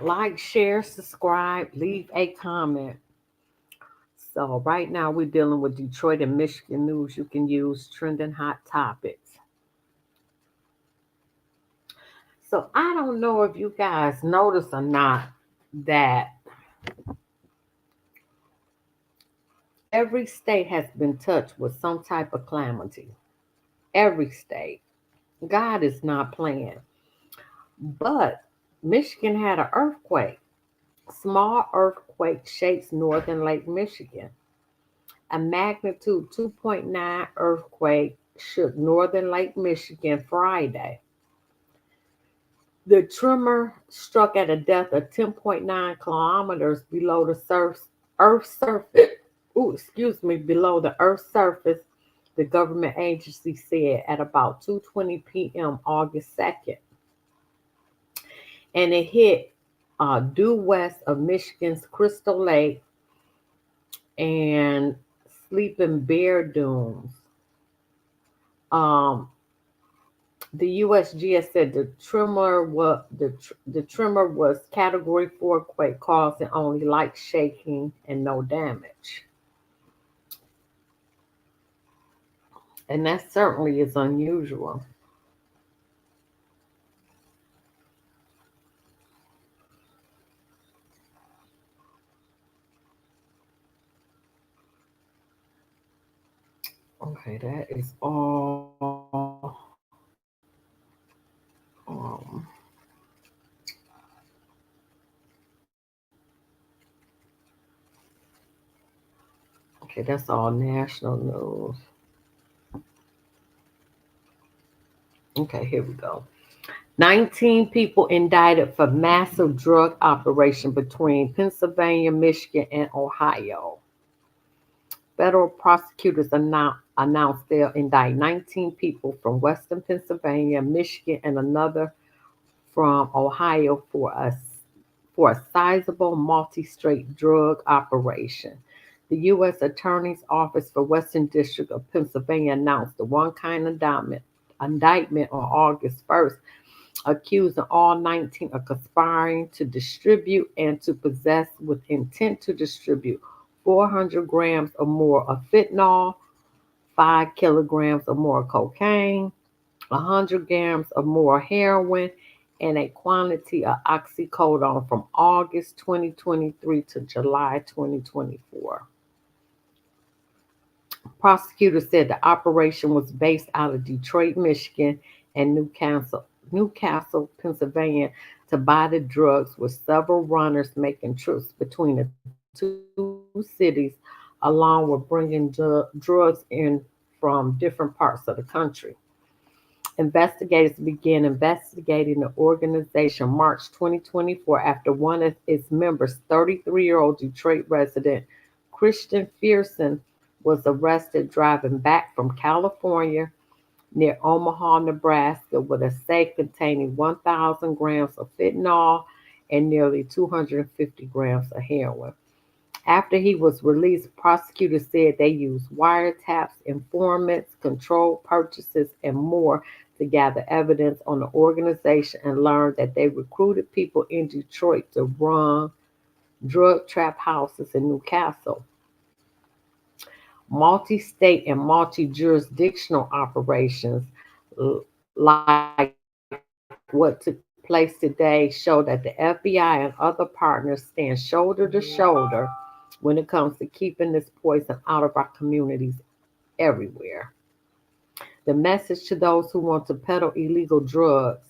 Like, share, subscribe, leave a comment. So right now we're dealing with Detroit and Michigan news. You can use trending hot topics. So I don't know if you guys notice or not that every state has been touched with some type of calamity. Every state. God is not playing. But Michigan had an earthquake. Small earthquake shakes northern Lake Michigan. A magnitude 2.9 earthquake shook northern Lake Michigan Friday. The tremor struck at a depth of 10.9 kilometers below the Earth's surface. Below the Earth's surface, the government agency said at about 2:20 p.m. August 2nd, and it hit due west of Michigan's Crystal Lake and Sleeping Bear Dunes. Um, the USGS said the tremor was Category 4 quake, causing only light shaking and no damage. And that certainly is unusual. Okay, that is all. Um, okay, that's all national news. Okay, here we go. 19 people indicted for massive drug operation between Pennsylvania, Michigan, and Ohio. Federal prosecutors announced they'll indict 19 people from Western Pennsylvania, Michigan, and another from Ohio for a sizable multi-state drug operation. The U.S. Attorney's Office for Western District of Pennsylvania announced the one-kind indictment on August 1st, accusing all 19 of conspiring to distribute and to possess with intent to distribute 400 grams or more of fentanyl, 5 kilograms or more cocaine, 100 grams or more heroin, and a quantity of oxycodone from August 2023 to July 2024. Prosecutors said the operation was based out of Detroit, Michigan, and Newcastle, Pennsylvania, to buy the drugs, with several runners making trips between the two cities, along with bringing drugs in from different parts of the country. Investigators began investigating the organization March 2024 after one of its members, 33-year-old Detroit resident Christian Fierson, was arrested driving back from California near Omaha, Nebraska, with a safe containing 1,000 grams of fentanyl and nearly 250 grams of heroin. After he was released, prosecutors said they used wiretaps, informants, controlled purchases, and more to gather evidence on the organization and learned that they recruited people in Detroit to run drug trap houses in Newcastle. Multi state and multi jurisdictional operations like what took place today show that the FBI and other partners stand shoulder to shoulder when it comes to keeping this poison out of our communities everywhere. The message to those who want to peddle illegal drugs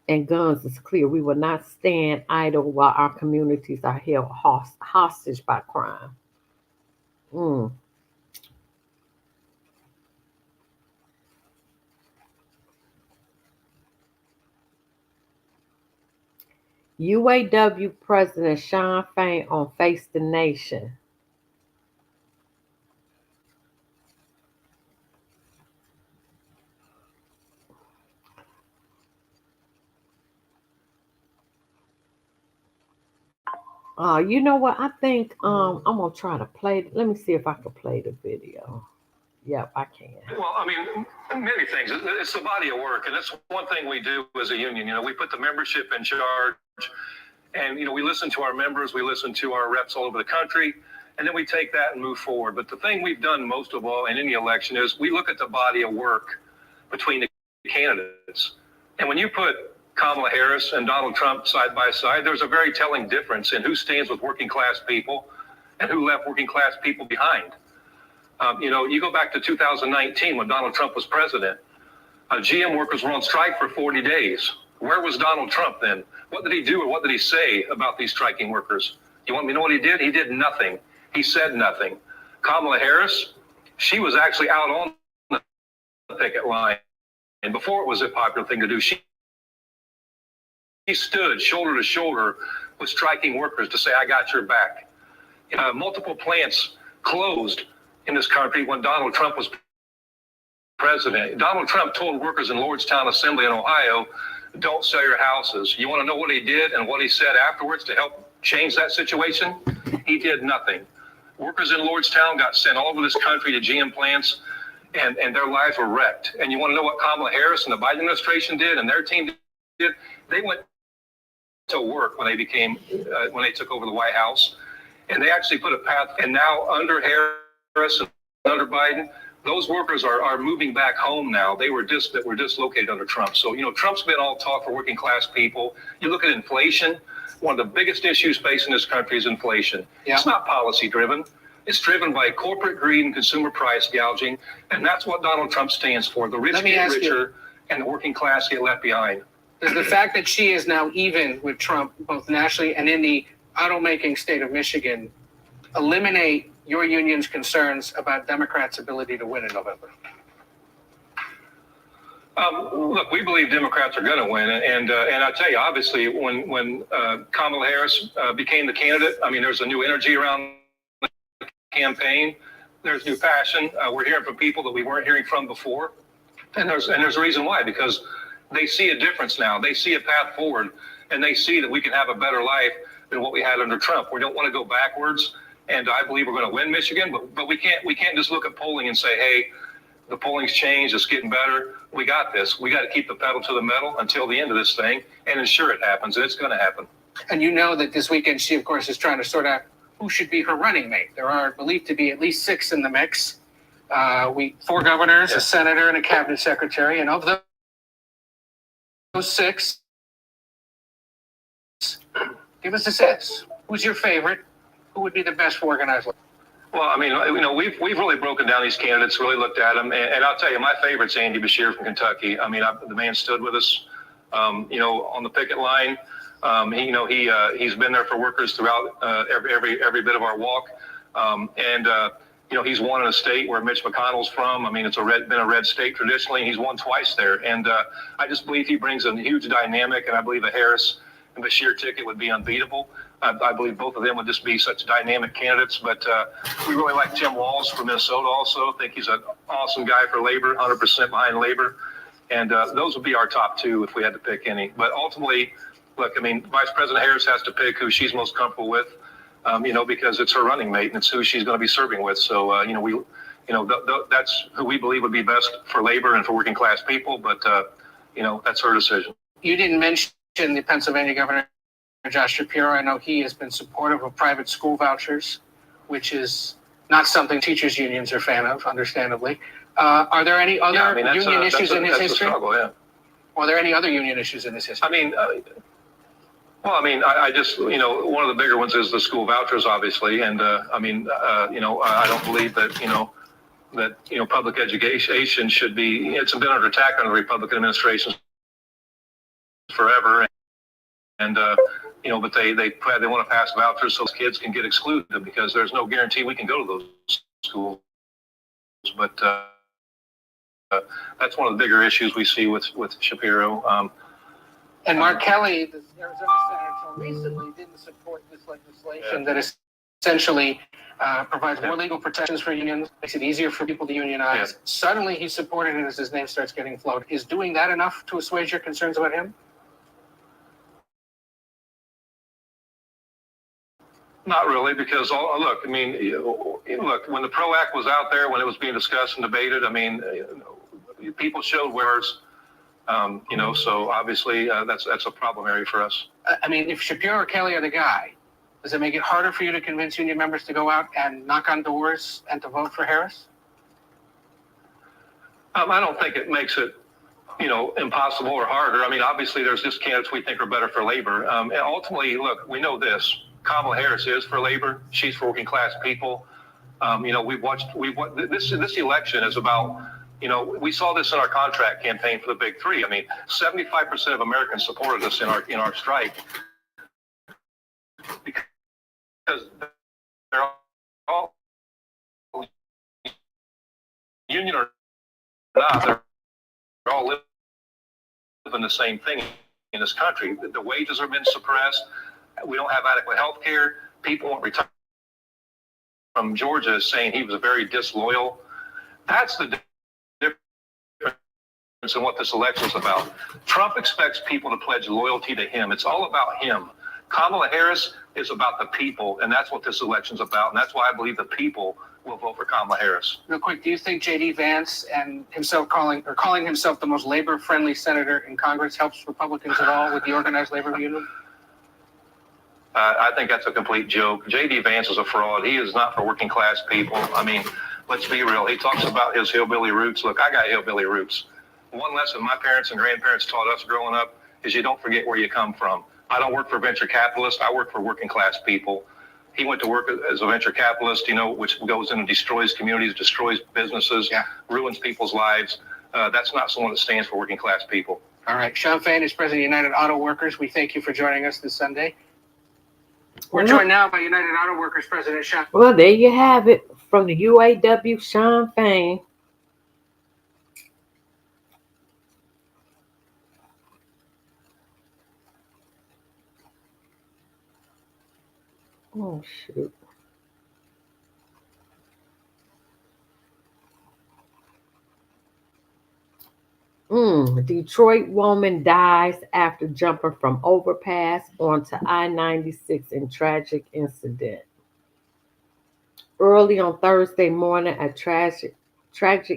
and guns is clear. We will not stand idle while our communities are held hostage by crime. Mm. UAW President Sean Fain on Face the Nation. You know what? I think I'm gonna try to play. Let me see if I can play the video. Yep, I can. Well, I mean, many things. It's the body of work, and that's one thing we do as a union. We put the membership in charge, and we listen to our members, we listen to our reps all over the country, and then we take that and move forward. But the thing we've done most of all in any election is we look at the body of work between the candidates. And when you put Kamala Harris and Donald Trump side by side, there's a very telling difference in who stands with working class people and who left working class people behind. You go back to 2019 when Donald Trump was president. GM workers were on strike for 40 days. Where was Donald Trump then? What did he do or what did he say about these striking workers? You want me to know what he did? He did nothing. He said nothing. Kamala Harris, she was actually out on the picket line. And before it was a popular thing to do, she stood shoulder to shoulder with striking workers to say, I got your back. Multiple plants closed in this country when Donald Trump was president. Donald Trump told workers in Lordstown Assembly in Ohio, don't sell your houses. You want to know what he did and what he said afterwards to help change that situation? He did nothing. Workers in Lordstown got sent all over this country to GM plants, and their lives were wrecked. And you want to know what Kamala Harris and the Biden administration did and their team did? They went to work when they took over the White House, and they actually put a path. And now under Harris and under Biden, those workers are moving back home now. They were dislocated under Trump. So, Trump's been all talk for working class people. You look at inflation, one of the biggest issues facing this country is inflation. Yeah. It's not policy driven. It's driven by corporate greed and consumer price gouging. And that's what Donald Trump stands for. The rich get richer and the working class get left behind. Does the fact that she is now even with Trump, both nationally and in the automaking state of Michigan, eliminate your union's concerns about Democrats' ability to win in November? Look, we believe Democrats are going to win, and I tell you, obviously, when Kamala Harris became the candidate, there's a new energy around the campaign. There's new passion. We're hearing from people that we weren't hearing from before, and there's a reason why, because they see a difference now. They see a path forward, and they see that we can have a better life than what we had under Trump. We don't want to go backwards. And I believe we're going to win Michigan, but we can't just look at polling and say, hey, the polling's changed, it's getting better. We got this. We got to keep the pedal to the metal until the end of this thing and ensure it happens, and it's going to happen. And you know that this weekend she, of course, is trying to sort out who should be her running mate. There are believed to be at least 6 in the mix. 4 governors, a senator, and a cabinet secretary. And of those 6, give us a sense. Who's your favorite? Who would be the best organized? Well, we've really broken down these candidates, really looked at them, and I'll tell you, my favorite's Andy Beshear from Kentucky. The man stood with us, on the picket line. He's been there for workers throughout every bit of our walk, he's won in a state where Mitch McConnell's from. It's been a red state traditionally. He's won twice there, and I just believe he brings a huge dynamic, and I believe a Harris and Beshear ticket would be unbeatable. I believe both of them would just be such dynamic candidates, but we really like Tim Walz from Minnesota also. I think he's an awesome guy for labor, 100% behind labor. And those would be our top 2 if we had to pick any. But ultimately, look, Vice President Harris has to pick who she's most comfortable with, because it's her running mate and it's who she's going to be serving with. So, that's who we believe would be best for labor and for working class people. But, that's her decision. You didn't mention the Pennsylvania governor, Josh Shapiro. I know he has been supportive of private school vouchers, which is not something teachers' unions are a fan of, understandably. Are there any other union issues in his history? Struggle, yeah. Are there any other union issues in his history? I just, one of the bigger ones is the school vouchers, obviously. And, I don't believe that, public education should be, it's been under attack under the Republican administration forever. And, but they want to pass vouchers so kids can get excluded because there's no guarantee we can go to those schools. But that's one of the bigger issues we see with Shapiro. And Mark Kelly, the Arizona senator, until recently didn't support this legislation that essentially provides more legal protections for unions, makes it easier for people to unionize. Yeah. Suddenly he's supported it as his name starts getting floated. Is doing that enough to assuage your concerns about him? Not really, because look, I mean, look, when the PRO Act was out there, when it was being discussed and debated, I mean, people showed wares, so obviously that's a problem area for us. I mean, if Shapiro or Kelly are the guy, does it make it harder for you to convince union members to go out and knock on doors and to vote for Harris? I don't think it makes it, impossible or harder. I mean, obviously there's just candidates we think are better for labor. And ultimately, look, we know this. Kamala Harris is for labor. She's for working class people. This election is about, we saw this in our contract campaign for the big three. I mean, 75% of Americans supported us in our strike because they're all union or not, they're all living the same thing in this country. The wages have been suppressed. We don't have adequate health care. People won't retire. From Georgia saying he was very disloyal. That's the difference in what this election is about. Trump expects people to pledge loyalty to him. It's all about him. Kamala Harris is about the people, and that's what this election's about. And that's why I believe the people will vote for Kamala Harris. Real quick, do you think J.D. Vance and himself calling himself the most labor-friendly senator in Congress helps Republicans at all with the organized labor union? I think that's a complete joke. J.D. Vance is a fraud. He is not for working class people. I mean, let's be real. He talks about his hillbilly roots. Look, I got hillbilly roots. One lesson my parents and grandparents taught us growing up is you don't forget where you come from. I don't work for venture capitalists. I work for working class people. He went to work as a venture capitalist, which goes in and destroys communities, destroys businesses, ruins people's lives. That's not someone that stands for working class people. All right. Shawn Fain is president of United Auto Workers. We thank you for joining us this Sunday. We're joined now by United Auto Workers President Shawn. Well, there you have it from the UAW, Shawn Fain. Oh, shoot. Detroit woman dies after jumping from overpass onto I-96 in tragic incident. Early on Thursday morning, a tragic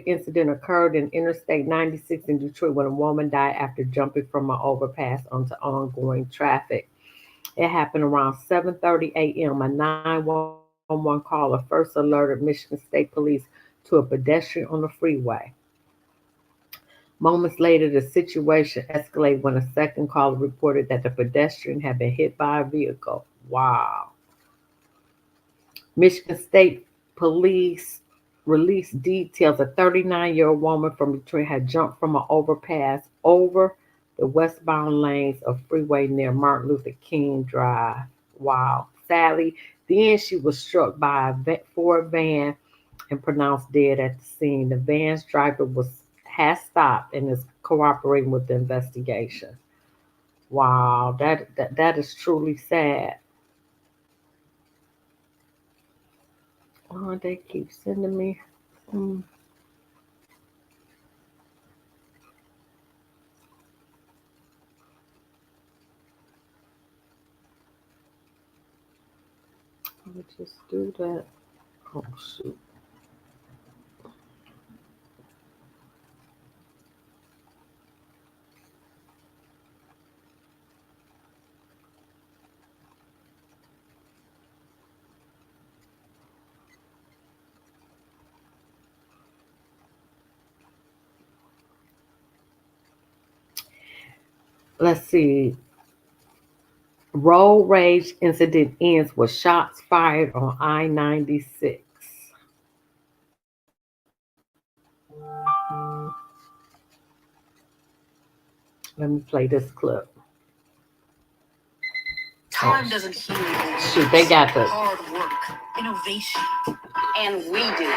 incident occurred in Interstate 96 in Detroit when a woman died after jumping from an overpass onto ongoing traffic. It happened around 7:30 a.m. A 911 caller first alerted Michigan State Police to a pedestrian on the freeway. Moments later, the situation escalated when a second caller reported that the pedestrian had been hit by a vehicle. Wow. Michigan State Police released details. A 39-year-old woman from Detroit had jumped from an overpass over the westbound lanes of freeway near Martin Luther King Drive. Wow. Sadly, then she was struck by a Ford van and pronounced dead at the scene. The van's driver has stopped and is cooperating with the investigation. Wow, that is truly sad. Oh, they keep sending me. Let me just do that. Oh, shoot. Let's see. Road rage incident ends with shots fired on I-96. Let me play this clip. Time doesn't heal. Shoot, they got the hard work, innovation, and we do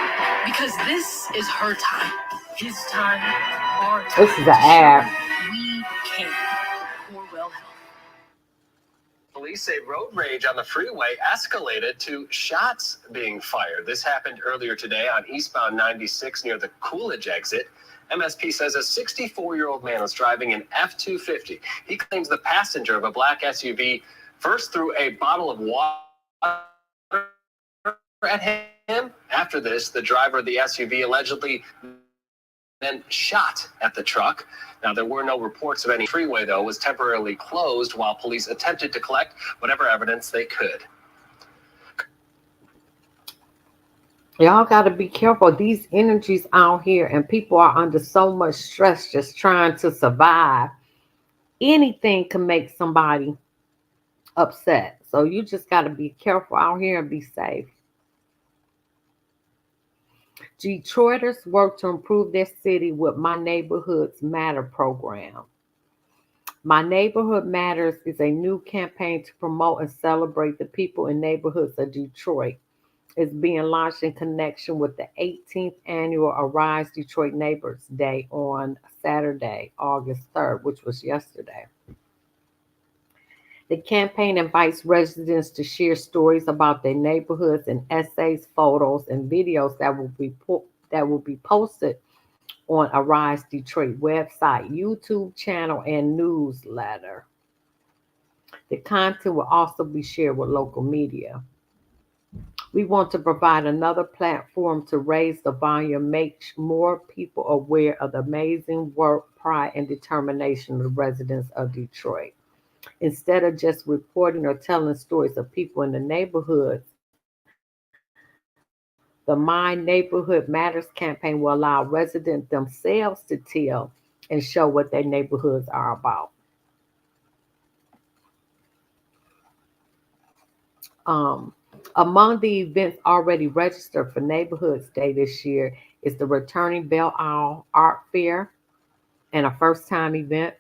because this is her time, his time, our time. This is an ad. We can. Corewell Health. Police say road rage on the freeway escalated to shots being fired. This happened earlier today on eastbound 96 near the Coolidge exit. MSP says a 64-year-old man was driving an F-250. He claims the passenger of a black SUV first threw a bottle of water at him. After this, the driver of the SUV allegedly then shot at the truck. Now, there were no reports of any. Freeway, though, was temporarily closed while police attempted to collect whatever evidence they could. Y'all got to be careful. These energies out here, and people are under so much stress just trying to survive. Anything can make somebody upset. So you just got to be careful out here and be safe. Detroiters work to improve their city with My Neighborhoods Matter program. My Neighborhood Matters is a new campaign to promote and celebrate the people in neighborhoods of Detroit. It's being launched in connection with the 18th annual Arise Detroit Neighbors Day on Saturday, August 3rd, which was yesterday. The campaign invites residents to share stories about their neighborhoods and essays, photos, and videos that will be posted on Arise Detroit website, YouTube channel, and newsletter. The content will also be shared with local media. We want to provide another platform to raise the volume, make more people aware of the amazing work, pride, and determination of the residents of Detroit. Instead of just reporting or telling stories of people in the neighborhoods, the My Neighborhood Matters campaign will allow residents themselves to tell and show what their neighborhoods are about. Among the events already registered for Neighborhoods Day this year is the returning Belle Isle Art Fair and a first-time event,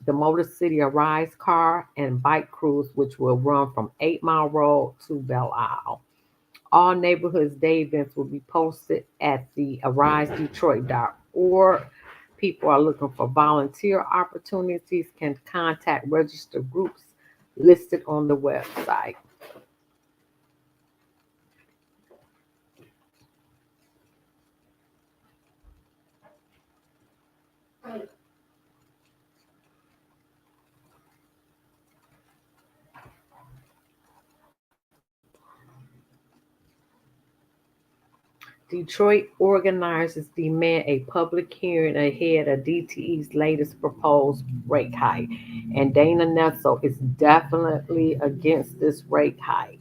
the Motor City Arise car and bike cruise, which will run from 8 Mile Road to Belle Isle. All Neighborhoods Day events will be posted at the arisedetroit.org. People are looking for volunteer opportunities, can contact registered groups listed on the website. Detroit organizers demand a public hearing ahead of DTE's latest proposed rate hike, and Dana Nessel is definitely against this rate hike.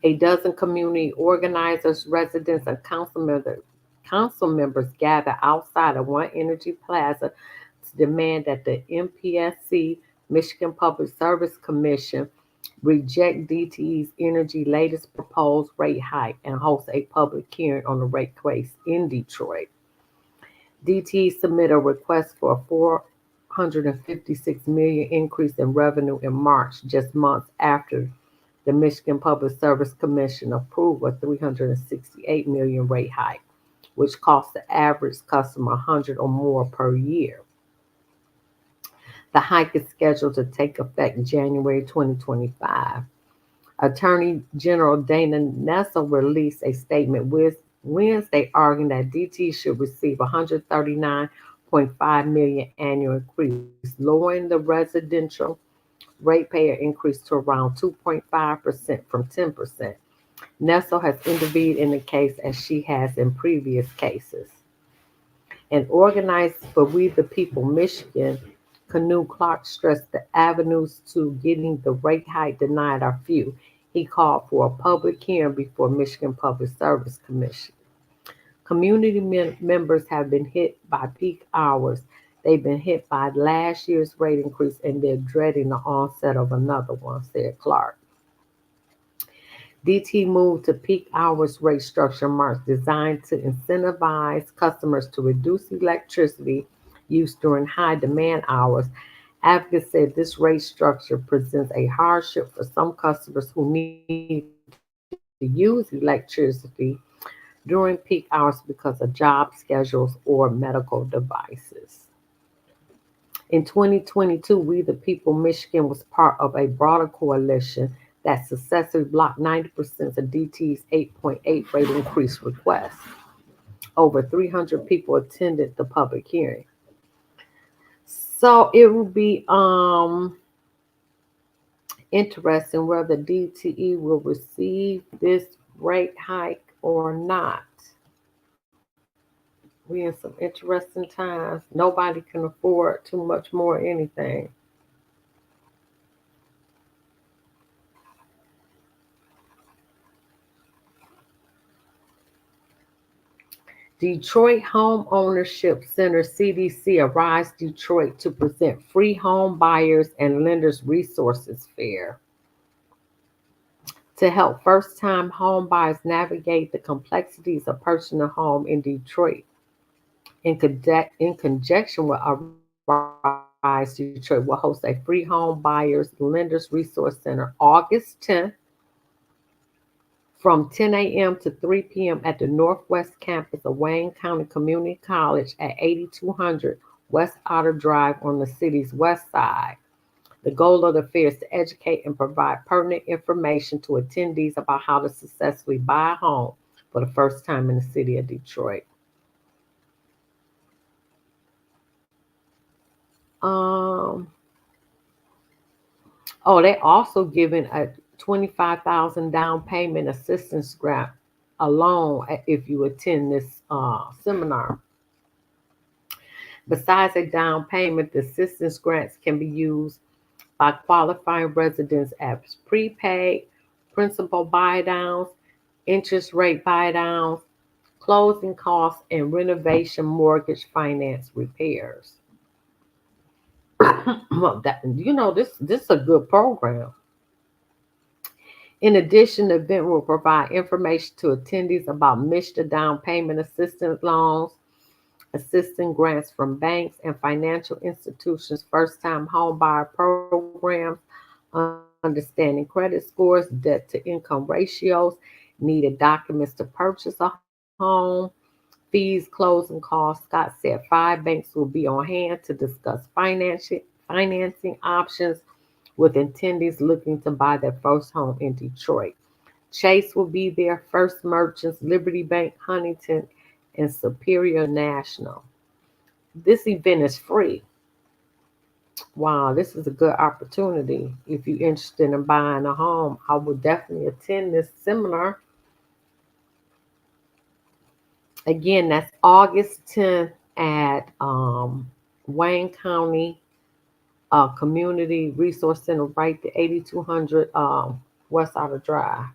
A dozen community organizers, residents, and council members gather outside of One Energy Plaza to demand that the MPSC, Michigan Public Service Commission, reject DTE's Energy latest proposed rate hike and host a public hearing on the rate case in Detroit. DTE submitted a request for a $456 million increase in revenue in March, just months after the Michigan Public Service Commission approved a $368 million rate hike, which cost the average customer $100 or more per year. The hike is scheduled to take effect January 2025. Attorney General Dana Nessel released a statement Wednesday arguing that DT should receive $139.5 million annual increase, lowering the residential ratepayer increase to around 2.5% from 10%. Nessel has intervened in the case as she has in previous cases. An organizer for We the People Michigan, Canoe Clark, stressed the avenues to getting the rate hike denied are few. He called for a public hearing before Michigan Public Service Commission. Community members have been hit by peak hours. They've been hit by last year's rate increase, and they're dreading the onset of another one, said Clark. DT moved to peak hours rate structure March, designed to incentivize customers to reduce electricity use during high demand hours. Advocates said this rate structure presents a hardship for some customers who need to use electricity during peak hours because of job schedules or medical devices. In 2022, We the People Michigan was part of a broader coalition that successfully blocked 90% of DT's 8.8 rate increase request. Over 300 people attended the public hearing. So it will be Interesting whether DTE will receive this rate hike or not. We in some interesting times. Nobody can afford too much more anything. Detroit Home Ownership Center CDC Arise Detroit to present free home buyers and lenders resources fair to help first-time home buyers navigate the complexities of purchasing a home in Detroit. In conjunction with Arise Detroit, will host a free home buyers lenders resource center August 10th from 10 a.m. to 3 p.m. at the Northwest Campus of Wayne County Community College at 8200 West Otter Drive on the city's west side. The goal of the fair is to educate and provide pertinent information to attendees about how to successfully buy a home for the first time in the city of Detroit. They also giving a $25,000 down payment assistance grant alone if you attend this seminar. Besides a down payment, the assistance grants can be used by qualifying residents as prepaid, principal buy-downs, interest rate buy-downs, closing costs, and renovation mortgage finance repairs. Well, this is a good program. In addition, the event will provide information to attendees about MSHDA down payment assistance loans, assistance grants from banks and financial institutions, first-time home buyer programs, understanding credit scores, debt-to-income ratios, needed documents to purchase a home, fees, closing costs. Scott said 5 banks will be on hand to discuss financing options with attendees looking to buy their first home in Detroit. Chase will be there, First Merchants, Liberty Bank, Huntington, and Superior National. This event is free. Wow, this is a good opportunity. If you're interested in buying a home, I would definitely attend this seminar. Again, that's August 10th at Wayne County Community Resource Center, right to 8200 West Outer Drive.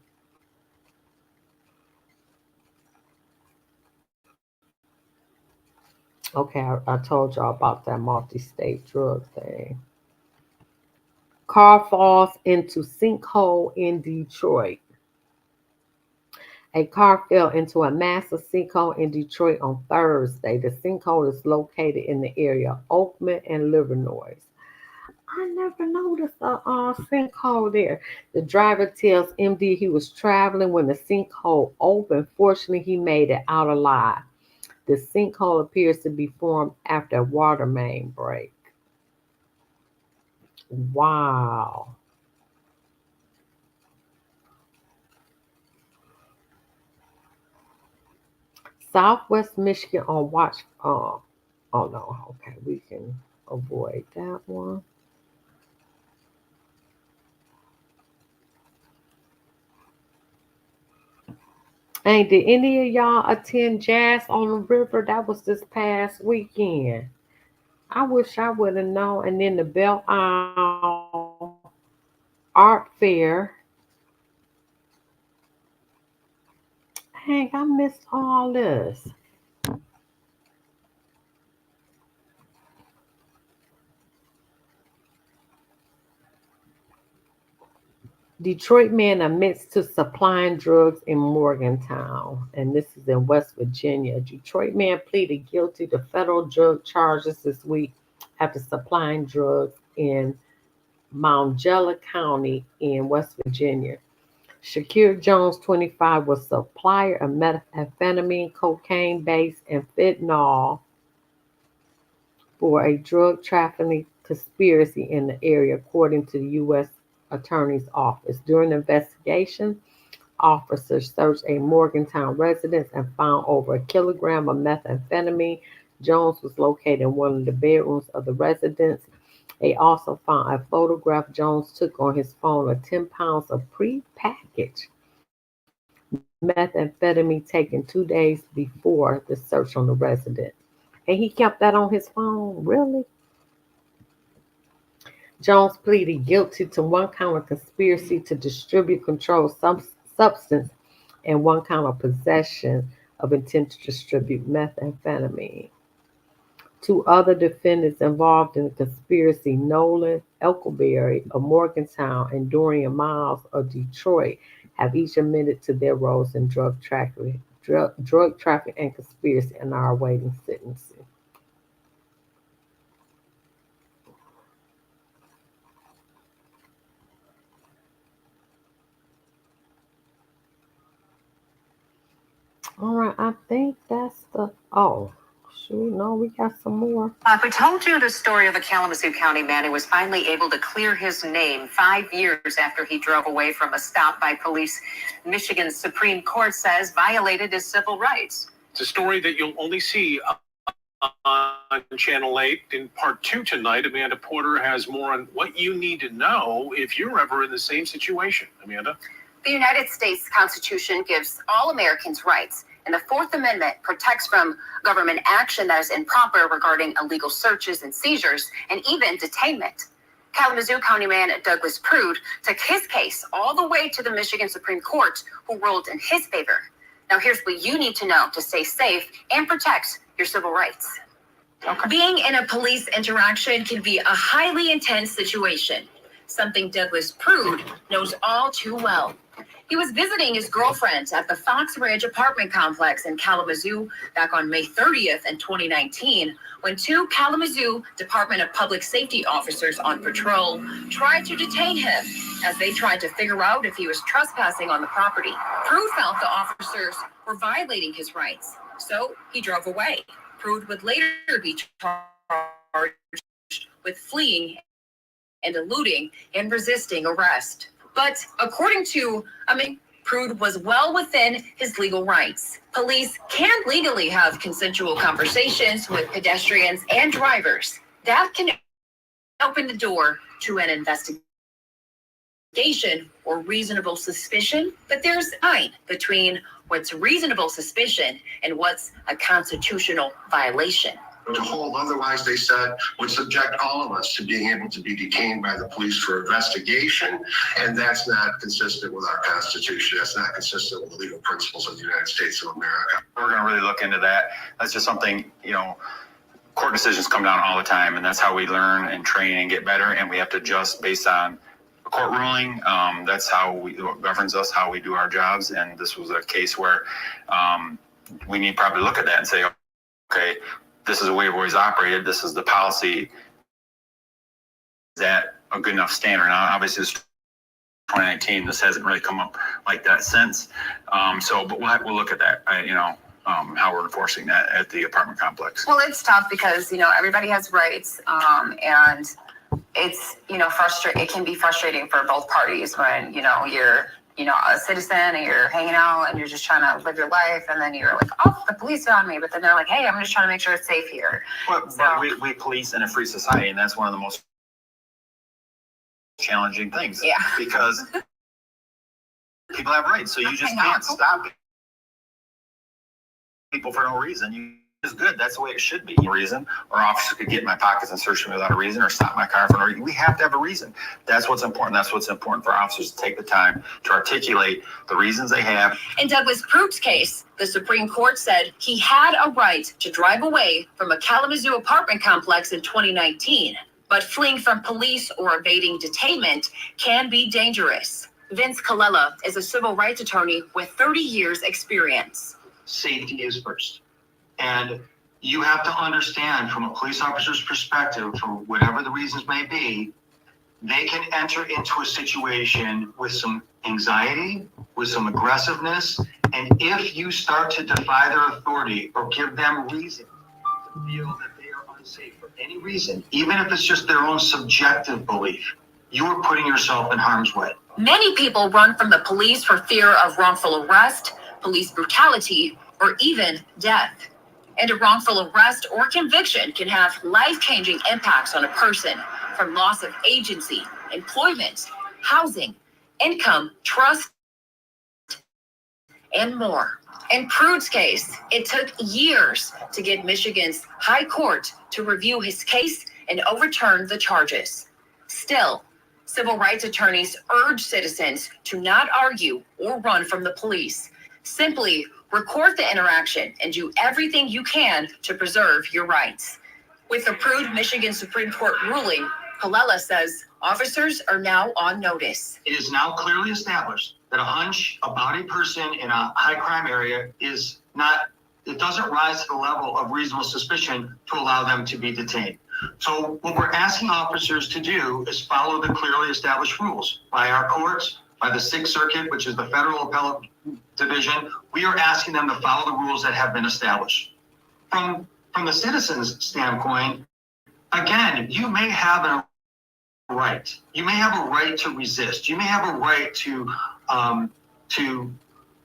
Okay, I told y'all about that multi-state drug thing. Car falls into sinkhole in Detroit. A car fell into a massive sinkhole in Detroit on Thursday. The sinkhole is located in the area of Oakman and Livernois. I never noticed a sinkhole there. The driver tells MD he was traveling when the sinkhole opened. Fortunately, he made it out alive. The sinkhole appears to be formed after a water main break. Wow. Southwest Michigan on watch. Oh no. Okay, we can avoid that one. Hey, did any of y'all attend Jazz on the River? That was this past weekend. I wish I would have known. And then the Belle Isle Art Fair. Hank, I missed all this. Detroit man admits to supplying drugs in Morgantown, and this is in West Virginia. Detroit man pleaded guilty to federal drug charges this week after supplying drugs in Mountjella County in West Virginia. Shakir Jones, 25, was supplier of methamphetamine, cocaine base, and fentanyl for a drug trafficking conspiracy in the area, according to the U.S. Attorney's Office. During the investigation, officers searched a Morgantown residence and found over a kilogram of methamphetamine. Jones was located in one of the bedrooms of the residence. They also found a photograph Jones took on his phone of 10 pounds of pre-packaged methamphetamine taken 2 days before the search on the residence. And he kept that on his phone? Really? Jones pleaded guilty to 1 count of conspiracy to distribute controlled substance and 1 count of possession of intent to distribute methamphetamine. 2 other defendants involved in the conspiracy, Nolan Elkelberry of Morgantown and Dorian Miles of Detroit, have each admitted to their roles in drug trafficking and conspiracy and are awaiting sentencing. All right, I think that's no, we got some more. We told you the story of a Kalamazoo County man who was finally able to clear his name 5 years after he drove away from a stop by police. Michigan's Supreme Court says violated his civil rights. It's a story that you'll only see on Channel 8 in part 2 tonight. Amanda Porter has more on what you need to know if you're ever in the same situation. Amanda? The United States Constitution gives all Americans rights, and the Fourth Amendment protects from government action that is improper regarding illegal searches and seizures, and even detainment. Kalamazoo County man Douglas Prude took his case all the way to the Michigan Supreme Court, who ruled in his favor. Now here's what you need to know to stay safe and protect your civil rights. Okay. Being in a police interaction can be a highly intense situation, something Douglas Prude knows all too well. He was visiting his girlfriend at the Fox Ridge apartment complex in Kalamazoo back on May 30th in 2019, when 2 Kalamazoo Department of Public Safety officers on patrol tried to detain him as they tried to figure out if he was trespassing on the property. Prude felt the officers were violating his rights, so he drove away. Prude would later be charged with fleeing and eluding and resisting arrest. But according to, Prude was well within his legal rights. Police can legally have consensual conversations with pedestrians and drivers. That can open the door to an investigation or reasonable suspicion, but there's a line between what's reasonable suspicion and what's a constitutional violation. To hold otherwise, they said, would subject all of us to being able to be detained by the police for investigation, and that's not consistent with our Constitution. That's not consistent with the legal principles of the United States of America. We're going to really look into that. That's just something, court decisions come down all the time, and that's how we learn and train and get better, and we have to adjust based on a court ruling. That's what governs us, how we do our jobs, and this was a case where we need to probably look at that and say, okay, this is the way we've always operated. This is the policy. Is that a good enough standard? Now, obviously, it's 2019. This hasn't really come up like that since. But we'll look at that. How we're enforcing that at the apartment complex. Well, it's tough because, everybody has rights, and it's, it can be frustrating for both parties when, you're a citizen and you're hanging out and you're just trying to live your life, and then you're like, oh, the police are on me, but then they're like, hey, I'm just trying to make sure it's safe here. But we police in a free society, and that's one of the most challenging things. Yeah. Because people have rights, so you just can't stop people for no reason. It's good. That's the way it should be. No reason, or officers could get in my pockets and search me without a reason, or stop my car for no reason. We have to have a reason. That's what's important. That's what's important for officers to take the time to articulate the reasons they have. In Douglas Prude's case, the Supreme Court said he had a right to drive away from a Kalamazoo apartment complex in 2019, but fleeing from police or evading detainment can be dangerous. Vince Colella is a civil rights attorney with 30 years experience. Safety is first. And you have to understand, from a police officer's perspective, for whatever the reasons may be, they can enter into a situation with some anxiety, with some aggressiveness, and if you start to defy their authority or give them reason to feel that they are unsafe for any reason, even if it's just their own subjective belief, you are putting yourself in harm's way. Many people run from the police for fear of wrongful arrest, police brutality, or even death. And a wrongful arrest or conviction can have life-changing impacts on a person, from loss of agency, employment, housing, income, trust, and more. In Prude's case, it took years to get Michigan's high court to review his case and overturn the charges. Still, civil rights attorneys urge citizens to not argue or run from the police. Simply record the interaction and do everything you can to preserve your rights. With the Prude Michigan Supreme Court ruling, Colella says officers are now on notice. It is now clearly established that a hunch about a person in a high crime area is not, it doesn't rise to the level of reasonable suspicion to allow them to be detained. So what we're asking officers to do is follow the clearly established rules by our courts, by the Sixth Circuit, which is the federal appellate division. We are asking them to follow the rules that have been established. From the citizens' standpoint, again, you may have a right. You may have a right to resist. You may have a right to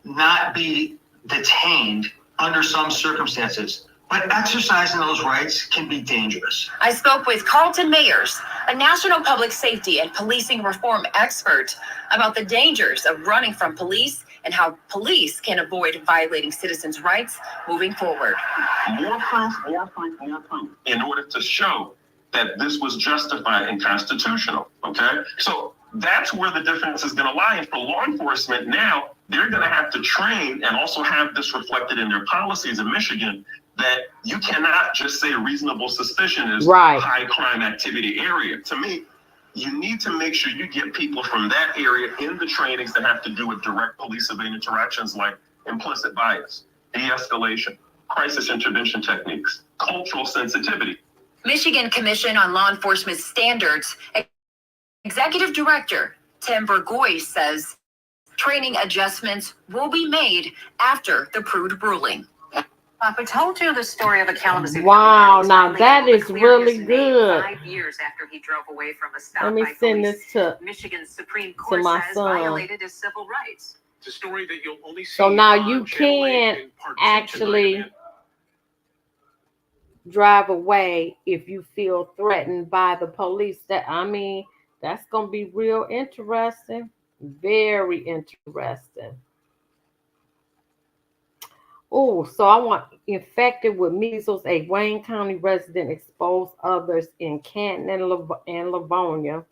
not be detained under some circumstances. But exercising those rights can be dangerous. I spoke with Carlton Mayers, a national public safety and policing reform expert, about the dangers of running from police and how police can avoid violating citizens' rights moving forward. More proof, more proof, more proof in order to show that this was justified and constitutional, okay? So that's where the difference is gonna lie. And for law enforcement now, they're gonna have to train and also have this reflected in their policies in Michigan, that you cannot just say reasonable suspicion is high crime activity area. To me, you need to make sure you get people from that area in the trainings that have to do with direct police civilian interactions, like implicit bias, de-escalation, crisis intervention techniques, cultural sensitivity. Michigan Commission on Law Enforcement Standards Executive Director Tim Burgoyne says training adjustments will be made after the Prude ruling. I told you the story of a Kalamazoo. Wow, now that is really good. 5 years after he drove away from a stop. Let me send this to Michigan's Supreme Court my says son. violated his civil rights. It's a story that you'll only see. So now on you Channel 8 can't in Part 2 actually tonight, drive away if you feel threatened by the police. That's gonna be real interesting. Very interesting. Oh, so I want infected with measles. A Wayne County resident exposed others in Canton and Livonia.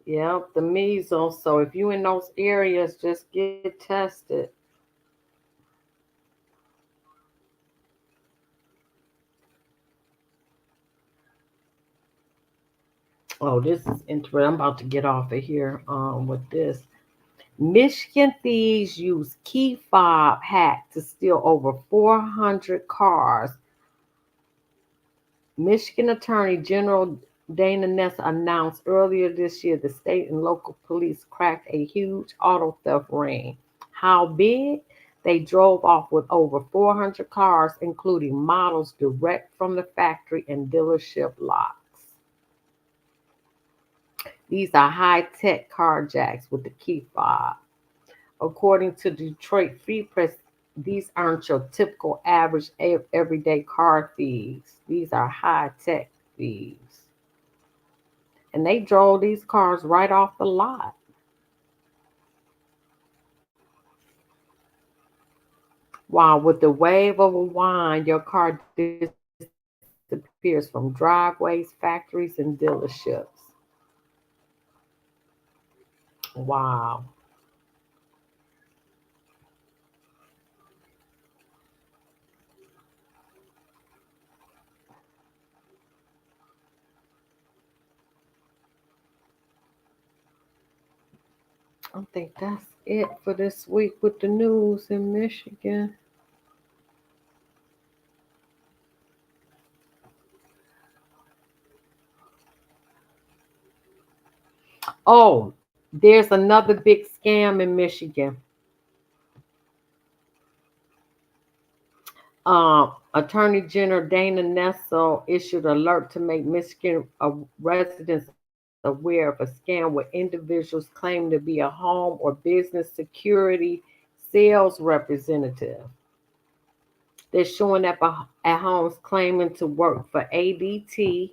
Yep, the measles. So if you in those areas, just get tested. Oh, this is interesting. I'm about to get off of here with this. Michigan thieves use key fob hack to steal over 400 cars. Michigan Attorney General Dana Ness announced earlier this year the state and local police cracked a huge auto theft ring. How big? They drove off with over 400 cars, including models direct from the factory and dealership lots. These are high-tech carjacks with the key fob. According to Detroit Free Press, these aren't your typical average everyday car thieves. These are high-tech thieves. And they drove these cars right off the lot. Wow, with the wave of a wand, your car disappears from driveways, factories, and dealerships. Wow. I think that's it for this week with the news in Michigan. Oh, there's another big scam in Michigan. Attorney General Dana Nessel issued an alert to make Michigan residents aware of a scam where individuals claim to be a home or business security sales representative. They're showing up at homes claiming to work for ADT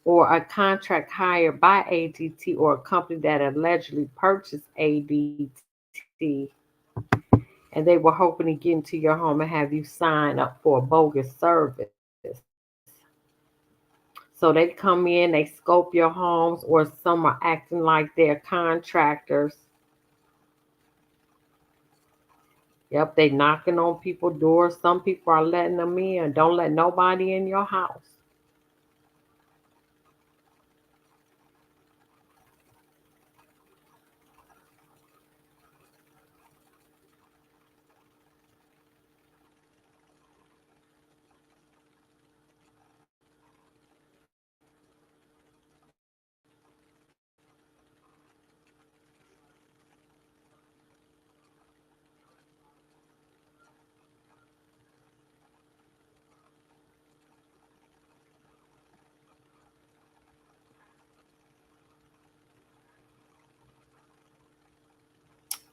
or a contract hired by ADT or a company that allegedly purchased ADT, and they were hoping to get into your home and have you sign up for a bogus service. So they come in, they scope your homes, or some are acting like they're contractors. Yep, they knocking on people's doors. Some people are letting them in. Don't let nobody in your house.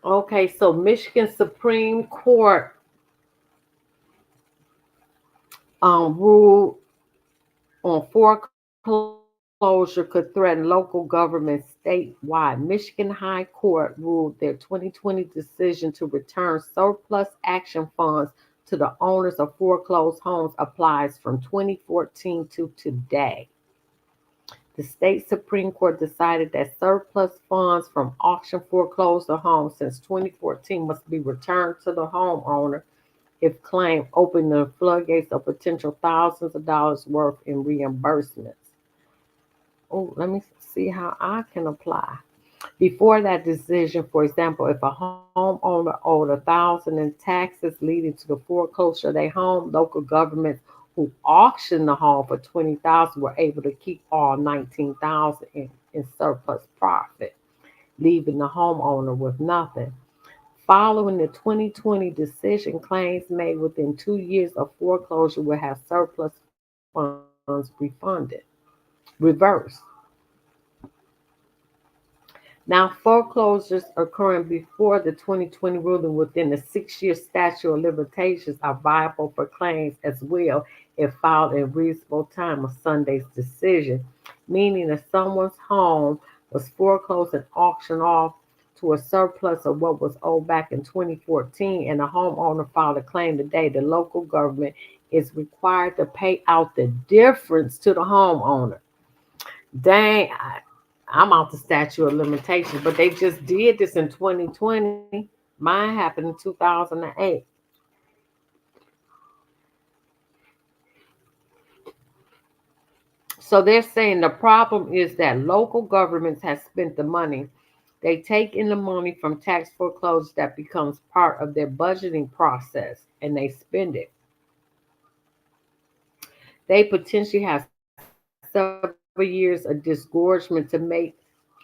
Okay, so Michigan Supreme Court ruled on foreclosure could threaten local governments statewide. Michigan High Court ruled their 2020 decision to return surplus action funds to the owners of foreclosed homes applies from 2014 to today. The state Supreme Court decided that surplus funds from auction foreclosed homes since 2014 must be returned to the homeowner if claimed, opening the floodgates of potential thousands of dollars worth in reimbursements. Oh, let me see how I can apply. Before that decision, for example, if a homeowner owed $1,000 in taxes leading to the foreclosure of their home, local governments who auctioned the home for $20,000 were able to keep all $19,000 in surplus profit, leaving the homeowner with nothing. Following the 2020 decision, claims made within 2 years of foreclosure will have surplus funds reversed. Now, foreclosures occurring before the 2020 ruling within the 6-year statute of limitations are viable for claims as well if filed in reasonable time of Sunday's decision, meaning if someone's home was foreclosed and auctioned off to a surplus of what was owed back in 2014 and the homeowner filed a claim today, the local government is required to pay out the difference to the homeowner. Dang, I'm out the statute of limitations, but they just did this in 2020. Mine happened in 2008. So they're saying the problem is that local governments have spent the money. They take in the money from tax foreclosures that becomes part of their budgeting process, and they spend it. They potentially have several years of disgorgement to make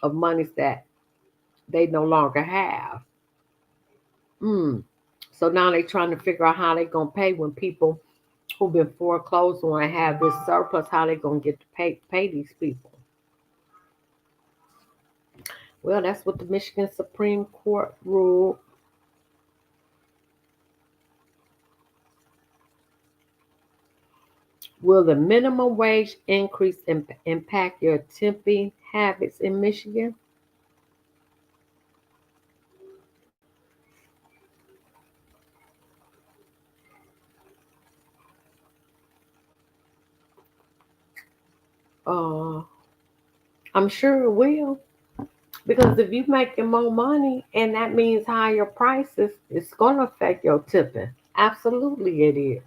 of monies that they no longer have. So now they're trying to figure out how they're going to pay when people who've been foreclosed want to have this surplus, how they're going to get to pay these people. Well, that's what the Michigan Supreme Court ruled. Will the minimum wage increase impact your temping habits in Michigan? I'm sure it will. Because if you're making more money and that means higher prices, it's going to affect your tipping. Absolutely it is.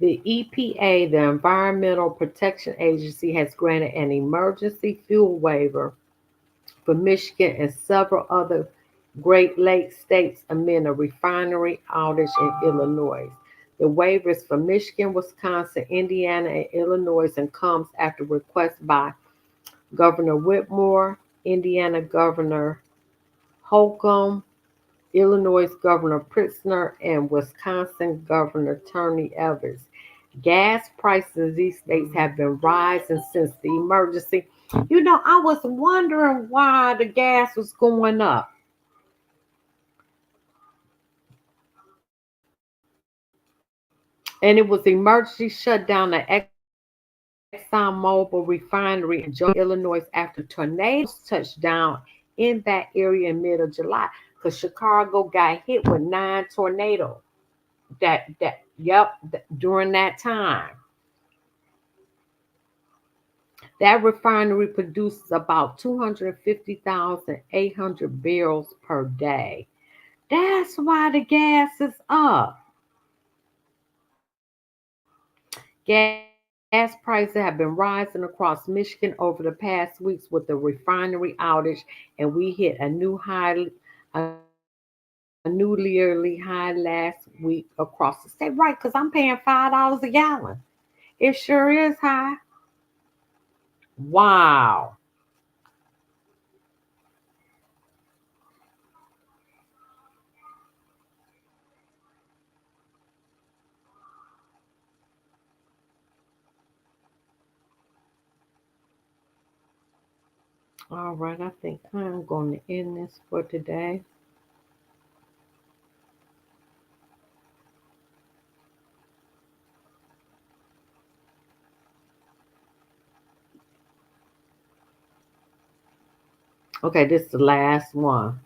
The EPA, the Environmental Protection Agency, has granted an emergency fuel waiver for Michigan and several other Great Lakes states amid a refinery outage in Illinois. The waiver is for Michigan, Wisconsin, Indiana, and Illinois and comes after request by Governor Whitmore, Indiana Governor Holcomb, Illinois Governor Pritzker, and Wisconsin Governor Tony Evers. Gas prices in these states have been rising since the emergency. You know, I was wondering why the gas was going up. And it was emergency shutdown at ExxonMobil refinery in Joliet, Illinois after tornadoes touched down in that area in mid of July. Because Chicago got hit with 9 tornadoes during that time. That refinery produces about 250,800 barrels per day. That's why the gas is up. Gas prices have been rising across Michigan over the past weeks with the refinery outage, and we hit a new yearly high last week across the state. Right, because I'm paying $5 a gallon. It sure is high. Wow. All right, I think I'm going to end this for today. Okay, this is the last one.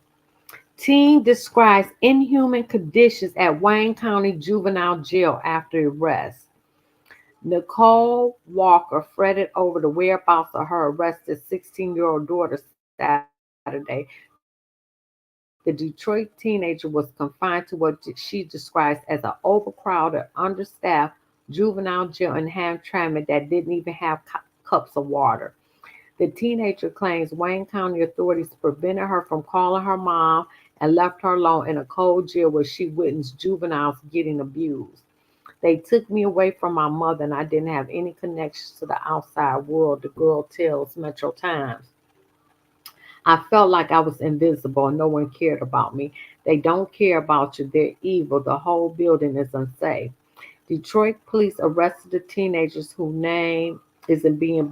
Teen describes inhuman conditions at Wayne County Juvenile Jail after arrest. Nicole Walker fretted over the whereabouts of her arrested 16-year-old daughter Saturday. The Detroit teenager was confined to what she describes as an overcrowded, understaffed juvenile jail in Hamtramck that didn't even have cups of water. The teenager claims Wayne County authorities prevented her from calling her mom and left her alone in a cold jail where she witnessed juveniles getting abused. They took me away from my mother and I didn't have any connections to the outside world, the girl tells Metro Times. I felt like I was invisible and no one cared about me. They don't care about you. They're evil. The whole building is unsafe. Detroit police arrested the teenagers whose name isn't being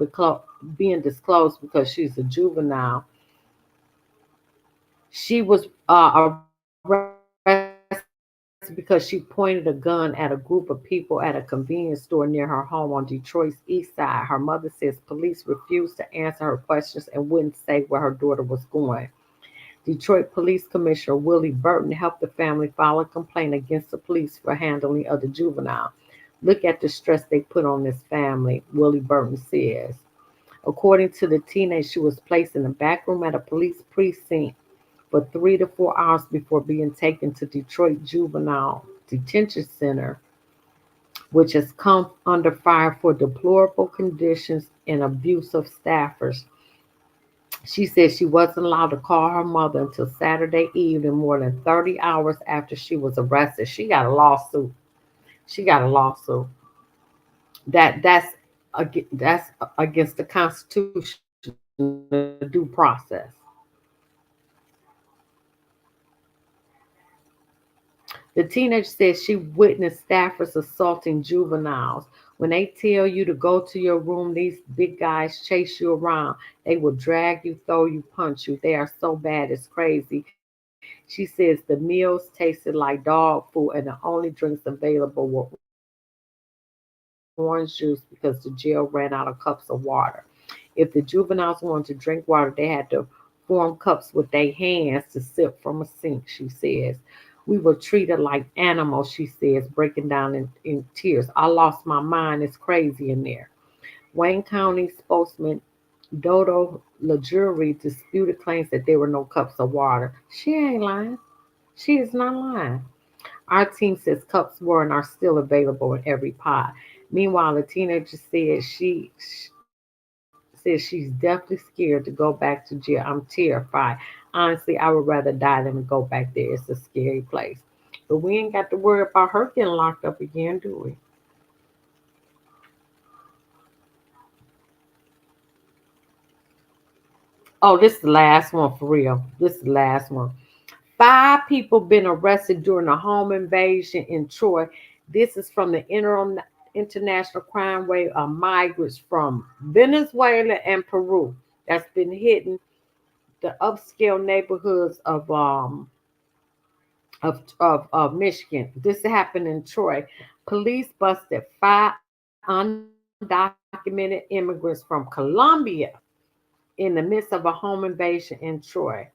disclosed because she's a juvenile. She was arrested because she pointed a gun at a group of people at a convenience store near her home on Detroit's east side. Her mother says police refused to answer her questions and wouldn't say where her daughter was going. Detroit Police Commissioner Willie Burton helped the family file a complaint against the police for handling of the juvenile. Look at the stress they put on this family, Willie Burton says. According to the teenager, she was placed in the back room at a police precinct for 3 to 4 hours before being taken to Detroit Juvenile Detention Center, which has come under fire for deplorable conditions and abuse of staffers. She said she wasn't allowed to call her mother until Saturday evening, more than 30 hours after she was arrested. She got a lawsuit. That's against the Constitution, the due process. The teenager says she witnessed staffers assaulting juveniles. When they tell you to go to your room, these big guys chase you around. They will drag you, throw you, punch you. They are so bad, it's crazy. She says the meals tasted like dog food and the only drinks available were orange juice because the jail ran out of cups of water. If the juveniles wanted to drink water, they had to form cups with their hands to sip from a sink, she says. We were treated like animals, she says, breaking down in tears. I lost my mind. It's crazy in there. Wayne County spokesman Dodo LaJury disputed claims that there were no cups of water. She ain't lying. She is not lying. Our team says cups were and are still available in every pot. Meanwhile, the teenager said she's definitely scared to go back to jail. I'm terrified. Honestly, I would rather die than to go back there. It's a scary place. But we ain't got to worry about her getting locked up again, do we? Oh, this is the last one for real. This is the last one. 5 people been arrested during a home invasion in Troy. This is from the International Crime Wave of migrants from Venezuela and Peru that's been hitting the upscale neighborhoods of Michigan. This happened in Troy. Police busted 5 undocumented immigrants from Colombia in the midst of a home invasion in Troy.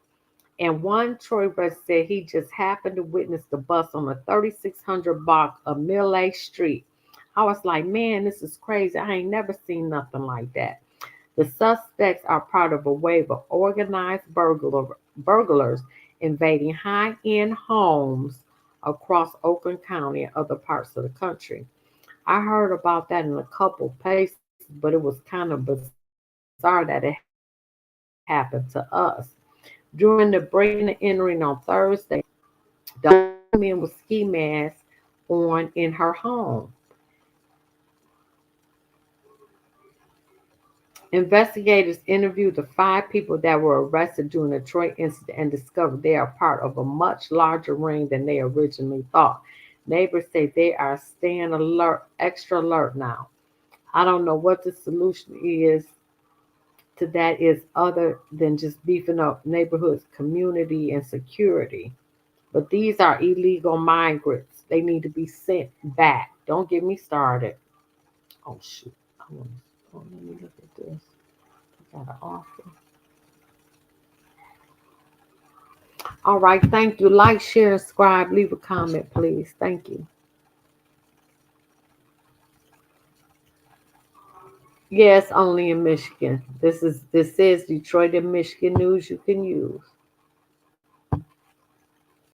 And one Troy resident said he just happened to witness the bust on the 3600 block of Millay Street. I was like, man, this is crazy. I ain't never seen nothing like that. The suspects are part of a wave of organized burglars invading high-end homes across Oakland County and other parts of the country. I heard about that in a couple places, but it was kind of bizarre that it happened to us. During the breaking and entering on Thursday, the woman with ski masks on in her home. Investigators interviewed the 5 people that were arrested during the Troy incident and discovered they are part of a much larger ring than they originally thought. Neighbors say they are staying alert, extra alert now. I don't know what the solution is to that is other than just beefing up neighborhoods, community, and security. But these are illegal migrants. They need to be sent back. Don't get me started. Oh, shoot. Let me look at this. I got an offer. All right. Thank you. Like, share, subscribe. Leave a comment, please. Thank you. Yes, only in Michigan. This is Detroit and Michigan news you can use.